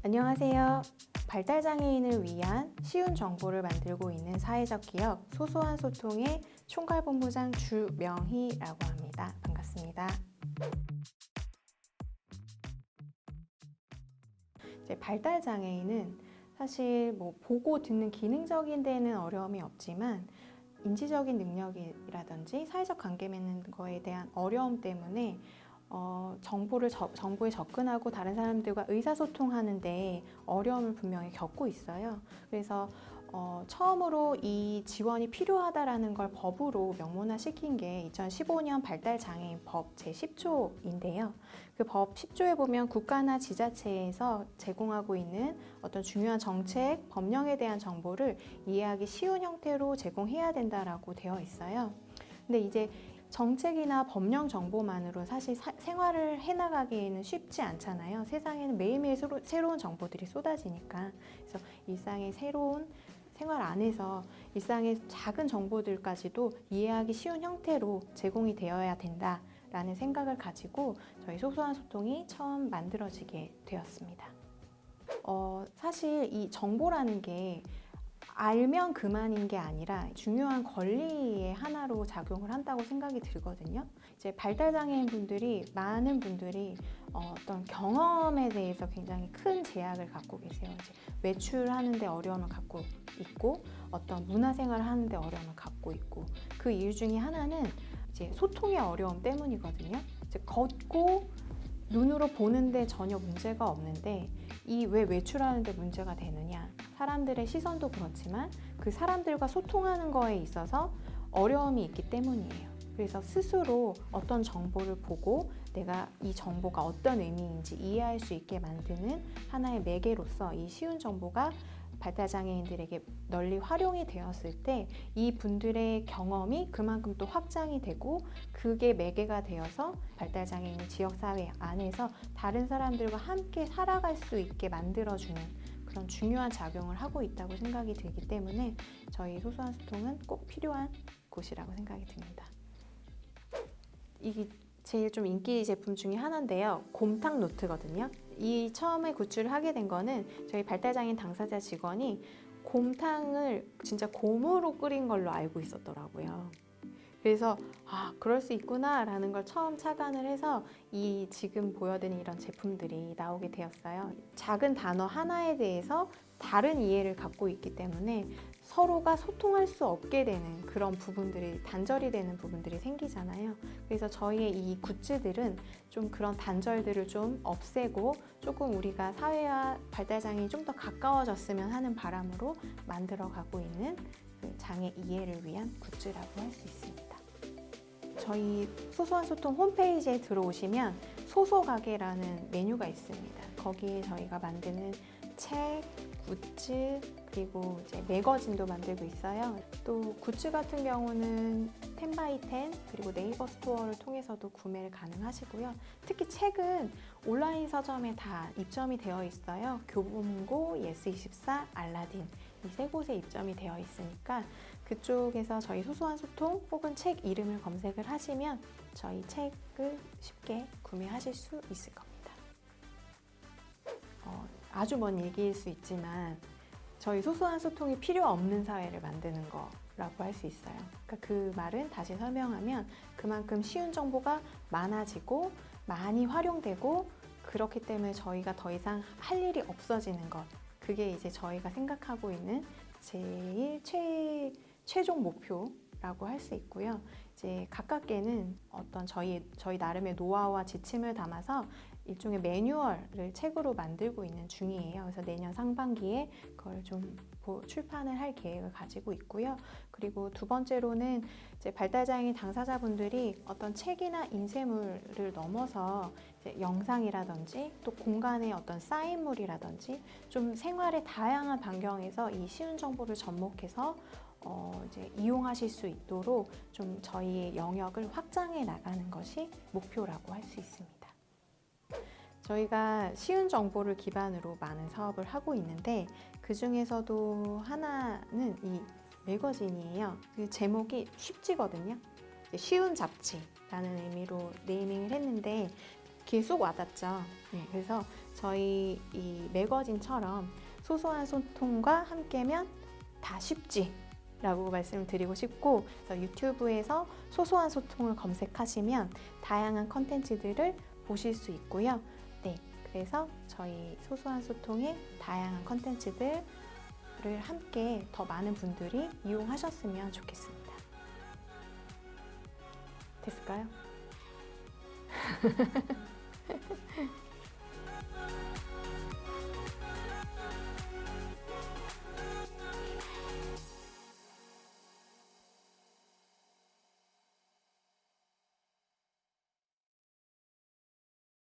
안녕하세요. 발달장애인을 위한 쉬운 정보를 만들고 있는 사회적 기업 소소한 소통의 총괄본부장 주명희라고 합니다. 반갑습니다. 발달장애인은 사실 보고 듣는 기능적인 데는 어려움이 없지만 인지적인 능력이라든지 사회적 관계 맺는 거에 대한 어려움 때문에 정보에 접근하고 다른 사람들과 의사소통하는데 어려움을 분명히 겪고 있어요. 그래서 처음으로 이 지원이 필요하다라는 걸 법으로 명문화시킨 게 2015년 발달장애인법 제10조인데요. 그 법 10조에 보면 국가나 지자체에서 제공하고 있는 어떤 중요한 정책, 법령에 대한 정보를 이해하기 쉬운 형태로 제공해야 된다라고 되어 있어요. 근데 이제 정책이나 법령 정보만으로 사실 생활을 해나가기에는 쉽지 않잖아요. 세상에는 매일매일 새로운 정보들이 쏟아지니까. 그래서 일상의 새로운 생활 안에서 일상의 작은 정보들까지도 이해하기 쉬운 형태로 제공이 되어야 된다라는 생각을 가지고 저희 소소한 소통이 처음 만들어지게 되었습니다. 사실 이 정보라는 게 알면 그만인 게 아니라 중요한 권리의 하나로 작용을 한다고 생각이 들거든요. 이제 발달장애인 분들이, 많은 분들이 어떤 경험에 대해서 굉장히 큰 제약을 갖고 계세요. 이제 외출하는데 어려움을 갖고 있고, 어떤 문화생활을 하는데 어려움을 갖고 있고, 그 이유 중에 하나는 이제 소통의 어려움 때문이거든요. 이제 걷고 눈으로 보는데 전혀 문제가 없는데 왜 외출하는데 문제가 되느냐? 사람들의 시선도 그렇지만 그 사람들과 소통하는 거에 있어서 어려움이 있기 때문이에요. 그래서 스스로 어떤 정보를 보고 내가 이 정보가 어떤 의미인지 이해할 수 있게 만드는 하나의 매개로서 이 쉬운 정보가 발달장애인들에게 널리 활용이 되었을 때 이 분들의 경험이 그만큼 또 확장이 되고 그게 매개가 되어서 발달장애인 지역사회 안에서 다른 사람들과 함께 살아갈 수 있게 만들어주는 그런 중요한 작용을 하고 있다고 생각이 들기 때문에 저희 소소한 소통은 꼭 필요한 곳이라고 생각이 듭니다. 이게 제일 좀 인기 제품 중에 하나인데요. 곰탕 노트거든요. 이 처음에 구출을 하게 된 거는 저희 발달장애인 당사자 직원이 곰탕을 진짜 곰으로 끓인 걸로 알고 있었더라고요. 그래서 그럴 수 있구나 라는 걸 처음 착안을 해서 이 지금 보여드린 이런 제품들이 나오게 되었어요. 작은 단어 하나에 대해서 다른 이해를 갖고 있기 때문에 서로가 소통할 수 없게 되는 그런 부분들이, 단절이 되는 부분들이 생기잖아요. 그래서 저희의 이 굿즈들은 좀 그런 단절들을 좀 없애고 조금 우리가 사회와 발달장애인이 좀 더 가까워졌으면 하는 바람으로 만들어가고 있는 그 장애 이해를 위한 굿즈라고 할 수 있습니다. 저희 소소한 소통 홈페이지에 들어오시면 소소가게라는 메뉴가 있습니다. 거기에 저희가 만드는 책, 굿즈, 그리고 이제 매거진도 만들고 있어요. 또 굿즈 같은 경우는 10x10 그리고 네이버 스토어를 통해서도 구매를 가능하시고요. 특히 책은 온라인 서점에 다 입점이 되어 있어요. 교보문고, 예스24, 알라딘 이 세 곳에 입점이 되어 있으니까 그쪽에서 저희 소소한 소통 혹은 책 이름을 검색을 하시면 저희 책을 쉽게 구매하실 수 있을 겁니다. 아주 먼 얘기일 수 있지만 저희 소소한 소통이 필요 없는 사회를 만드는 거라고 할 수 있어요. 그러니까 그 말은 다시 설명하면 그만큼 쉬운 정보가 많아지고 많이 활용되고 그렇기 때문에 저희가 더 이상 할 일이 없어지는 것. 그게 이제 저희가 생각하고 있는 제일 최종 목표라고 할 수 있고요. 이제 가깝게는 어떤 저희 나름의 노하우와 지침을 담아서 일종의 매뉴얼을 책으로 만들고 있는 중이에요. 그래서 내년 상반기에 그걸 좀 출판을 할 계획을 가지고 있고요. 그리고 두 번째로는 이제 발달장애인 당사자분들이 어떤 책이나 인쇄물을 넘어서 이제 영상이라든지 또 공간의 어떤 사인물이라든지 좀 생활의 다양한 반경에서 이 쉬운 정보를 접목해서 이제 이용하실 수 있도록 좀 저희의 영역을 확장해 나가는 것이 목표라고 할 수 있습니다. 저희가 쉬운 정보를 기반으로 많은 사업을 하고 있는데 그 중에서도 하나는 이 매거진이에요. 그 제목이 쉽지거든요. 쉬운 잡지라는 의미로 네이밍을 했는데 귀에 쏙 와닿죠. 네, 그래서 저희 이 매거진처럼 소소한 소통과 함께면 다 쉽지 라고 말씀을 드리고 싶고, 그래서 유튜브에서 소소한 소통을 검색하시면 다양한 컨텐츠들을 보실 수 있고요. 네, 그래서 저희 소소한 소통의 다양한 컨텐츠들을 함께 더 많은 분들이 이용하셨으면 좋겠습니다. 됐을까요?